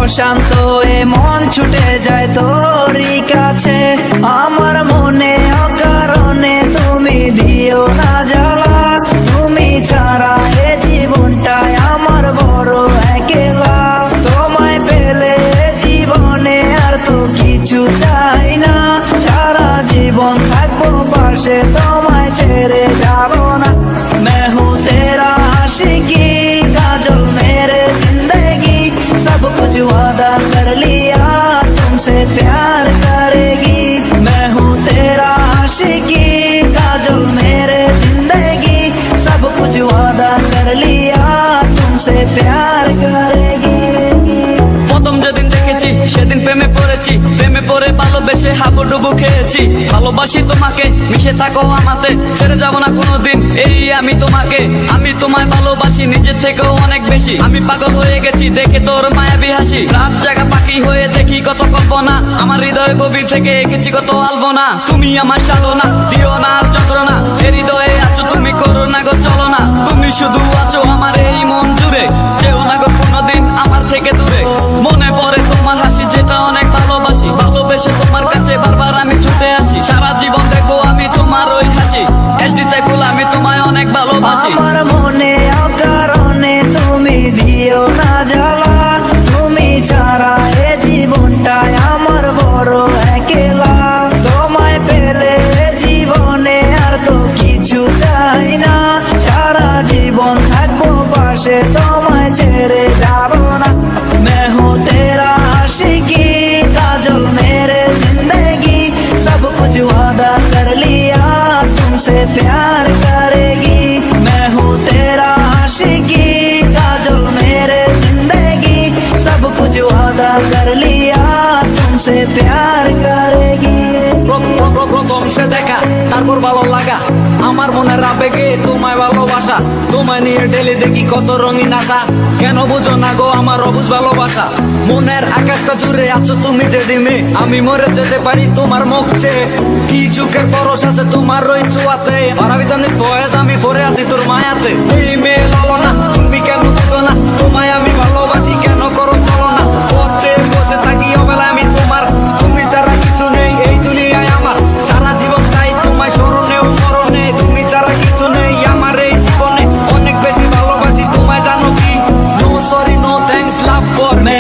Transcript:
অশান্ত এ মন ছুটে যায় তোরই কাছে। আমার মনে অকারণে তুমি দিও না জ্বালা, তুমি ছাড়া এ জীবনটাই আমার বড় একলা। তোমায় পেলে জীবনে আর তো কিছু চাই না, সারা জীবন থাকবো পাশে, তোমায় ছেড়ে যাবো না। मैं हूँ तेरा आशिकी काजल मेरे जिंदगी, सब कुछ वादा कर लिया तुमसे प्यार करेगी। मैं हूँ तेरा आशिकी काजल मेरे जिंदगी, सब कुछ वादा कर लिया तुमसे प्यार करेगी। প্রথম যেদিন দেখেছি সেদিন প্রেমে পড়েছি, প্রেমে পড়ে ভালোবেসে হাবুডুবু খেয়েছি। ভালোবাসি তোমাকে, মিশে থাকো আমাতে, ছেড়ে যাব না কোনোদিন এই আমি তোমাকে। আমি তোমায় ভালোবাসি নিজের থেকেও অনেক বেশি, আমি পাগল হয়ে গেছি দেখে তোর মায়াবী হাসি। রাত জাগা পাখি হয়ে দেখি কত কল্পনা, আমার হৃদয় গভীর থেকে এঁকেছি কত আলপনা। তুমি আমার সাধনা, দিও না আর যন্ত্রণা, এ হৃদয়ে আছো তুমি, করো না গো চলো না। তুমি শুধু আছো আমার এই মন জুড়ে, যেও না গো কোনোদিন আমার থেকে দূরে। মনে পড়ে তোমার হাসি যেটা অনেক ভালোবাসি, ভালোবেসে তোমার কাছে বারবার আমি ছুটে আসি। সারা জীবন দেখবো আমি তোমার ওই হাসি, এসডি চাইফুল আমি তোমায় অনেক ভালোবাসি। আমার মনে অকারণে তুমি দিও না জ্বালা, তুমি ছাড়া এ জীবনটাই আমার বড় একলা। তোমায় পেলে জীবনে আর তো কিছু চাই না, সারা জীবন থাকবো পাশে, তোমায় ছেড়ে যাবো না। मैं हूँ तेरा आशिकी काजल मेरे जिंदगी, सब कुछ वादा कर लिया तुमसे प्यार करेगी। मैं हूँ तेरा आशिकी काजल मेरे जिंदगी, सब कुछ वादा कर लिया तुमसे प्यार करेगी। প্রথম সে দেখা তারপর ভালো লাগা, আমার মনের আবেগে তোমায় ভালোবাসা। তোমায় নিয়ে ডেলি দেখি কত রঙিন আশা, কেন বুঝো না গো আমার অবুঝ ভালোবাসা। মনের আকাশটা জুড়ে আছো তুমি যে দিমে, আমি মরে যেতে পারি তোমার মুখ চেয়ে। কি সুখের পরশ আছে তোমার ওই ছোঁয়াতে, পারাবিতানি ফয়েজ আমি পরে আছি তোর মায়াতে। এই মেয়ে বলো না তুমি কেন বুঝো না, তোমায় আমি ভালোবাসি কেন করো চলো না। পথে বসে থাকি অবেলা আমি তোমার, তুমি ছাড়া কিছু নেই এই দুনিয়ায় আমার। সারা জীবন চাই তোমায় স্মরণে ও মরণে, তুমি ছাড়া কিছু নেই আমার এই জীবনে। অনেক বেশি ভালোবাসি তোমায় জানো কি, no sorry no thanks love for me.